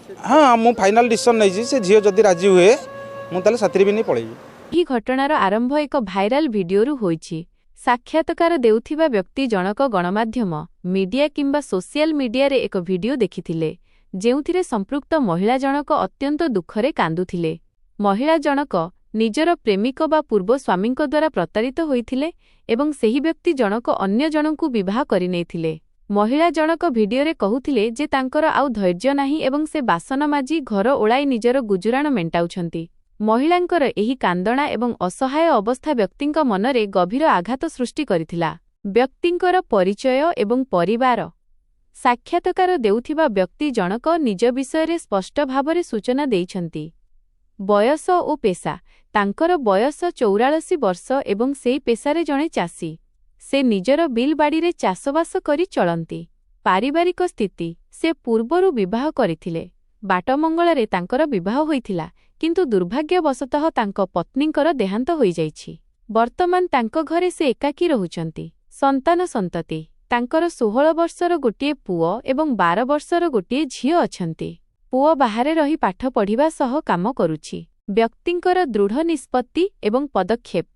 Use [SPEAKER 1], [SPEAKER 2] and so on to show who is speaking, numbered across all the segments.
[SPEAKER 1] हाँ मु final decision नहीं से झील जदि राजी हुए मुझे साथी भी नहीं पड़ेगी।
[SPEAKER 2] यह घटनार आरंभ एक भाइराल भिडियो होईछि। साक्षात्कार देउथिबा व्यक्ति जनक गणमाध्यम मीडिया किंबा सोशल मीडिया रे एक वीडियो देखिथिले जेउथिरे संपृक्त महिला जनक अत्यंत दुखरे कांदुथिले। महिला जनक निजर प्रेमिक बा पूर्व स्वामीक द्वारा प्रतारित होइथिले एवं सेही व्यक्ति जनक अन्य जनकु विवाह करिनेथिले। महिला जनक भिडियो रे कहुथिले जे तांकर आउ धैर्य नाही एवं से बासन माजी घर ओळाई निजर गुजुराण मेंटाउछंती। महिलांकर एही कांदणा एवं असहाय अवस्था व्यक्तिंक मनरे गभीर आघात सृष्टि करिथिला। व्यक्तिंकर परिचय एवं परिवार। साक्षात्कार देउथिबा व्यक्ति जनक निज विषय स्पष्ट भावरे सूचना देइछंती। बयस ओ पेशा। तांकर बयस 84 वर्ष एवं सेई पेशारे जणे चासी। से निजर बिल बाड़ी चाषबास करी चलती। पारिवारिक स्थिति से पूर्वरु विवाह करिथिले। बाटमंगଳରେ तांकर विवाह होइथिला किंतु दुर्भाग्यवशतः तांको पत्नींकर देहांत होई जाइछि। वर्तमान तांको घरे से एकाकी रहुचंती। संतान संतति तांकर 16 वर्षर गोटिए पुओ एवं 12 वर्षर गोटिए झियो अछंती। पुओ बाहरे रही पाठ पढ़िबा सह काम करुछि। व्यक्तिंकर दृढ़ निष्पत्ति एवं पदक्षेप।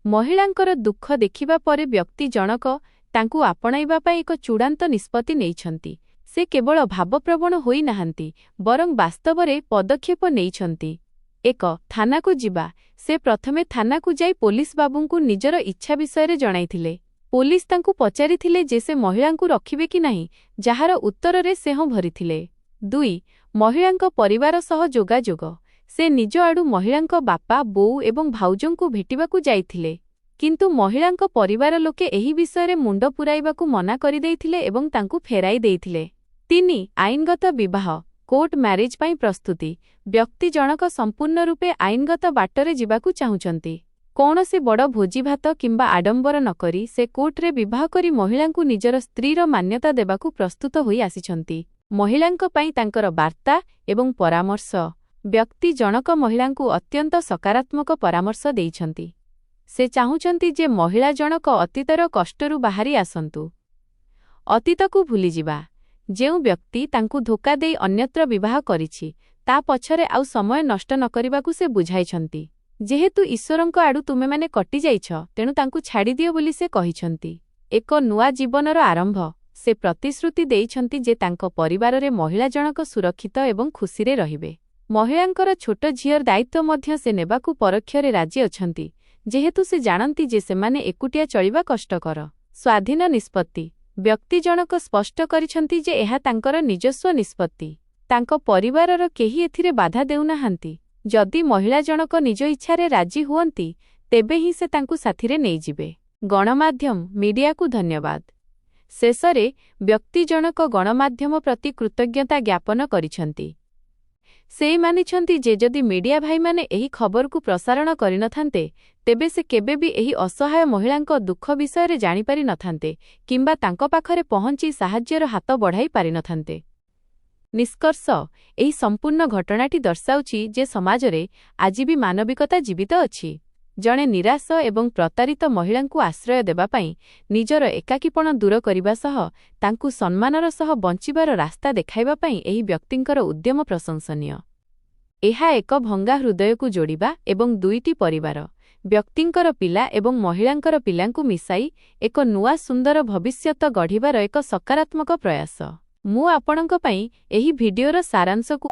[SPEAKER 2] महिलांकर दुख देखिबा परे व्यक्ति जनक तांकु आपणाइबा पई एक चूड़ांत निष्पत्ति नेइछंती। से केवल भावप्रवण होई नाहंती बरं वास्तवरे पदक्षेप नेइछंती। एक थानाकु जिबा। से प्रथमे थानाकु जाई पुलिस बाबूंकु निजर इच्छा विषय जणाइथिले। पुलिस तांकु पचारिथिले जे से महिलांकु रखिबे कि नाही, जाहार उत्तररे से हां भरिथिले। 2 महिलांक परिवार सह जोगाजोग। से निज आडु महिलांक बापा बोऊ एवं भाउजंकु भेटिबाकु जाइथिले किंतु महिलांक परिवार लोके एही विषय मुंड पुराइबाकु मना करि देइथिले एवं तांकु फेराई देइथिले। 3 आईनगत विवाह कोर्ट मैरिज पाई प्रस्तुति। व्यक्ति जनक संपूर्ण रूपे आईनगत बाटरे जिबाकु चाहुचंती। कौनसी बड़ भोजीभात किंबा आडंबर नकरी से कोर्टरे विवाह करी महिलांकु निजर स्त्रीर मान्यता देबाकु प्रस्तुत होई आसिछंती। महिलांक पाई तांकर वार्ता एवं परामर्श। व्यक्ति जनक महिलांकु अत्यंत सकारात्मक परामर्श देइछंती। से चाहुचंती जे महिला जनक अतीतर कष्टरु बाहरी आसंतु। अतीतकु भूली जिबा। जेउ व्यक्ति तांकु धोका देई अन्यत्र विवाह करिछि ता पछरे आउ समय नष्ट न करिबाकु से बुझाइछंती। जेहेतु ईश्वरंक आडु तुमे माने कटि जाइछ तेणु तांकु छाड़ी दियो बोली से कहिछंती। एक नुआ जीवनर आरंभ। से प्रतिश्रुति देइछंती जे तांको परिवाररे महिला जनक सुरक्षित एवं खुशीरे रहिबे। महिलांकर छोट झियर दायित्व मध्य से नेबाकु परोक्षरे राजी अछंती जेहेतु से जानती जे सेमाने एकुटिया चलिबा कष्टकर। स्वाधीन निष्पत्ति। व्यक्ति जनक स्पष्ट करिछंती जे एहा तांकर निजस्व निष्पत्ति। तांको परिवारर केही एथिरे बाधा देउनाहांती। जदि महिला जनक निज इच्छारे राजी हुअंती तेबे ही से तांकु साथीरे नेइ जिबे। गणमाध्यम मीडियाकु धन्यवाद। शेषरे व्यक्ति जनक गणमाध्यम प्रति कृतज्ञता ज्ञापन करिछंती। से मानिछंती जे जदि मीडिया भाई माने एही खबर को प्रसारण करिनथान्ते तेबे से केबे भी एही असहाय महिलांक दुख विषय रे जानि पारि नथान्ते किंबा तांको पाखरे पहुंची साहाय्यर हाथ बढ़ाई पारि नथान्ते। निष्कर्ष एही संपूर्ण घटनाटी दर्शाउछि जे समाजरे आजि भी मानविकता जीवित अछि। जणे निराश एवं प्रतारित महिलांकु आश्रय देबा पई निजर एकाकीपण दूर करिबा सह तांकु सम्मानर सह बंचिबार रास्ता देखाइबा पई एही व्यक्तिंकर उद्यम प्रशंसनीय। एहा एक भंगा हृदयकु जोड़िबा एवं 2टी परिवार व्यक्तिंकर पिला एवं महिलांकर पिलांकु मिसाई एक नुआ सुंदर भविष्यत गढ़िबार एक सकारात्मक प्रयास। मु आपणक पई एही भिडियोर सारांशकु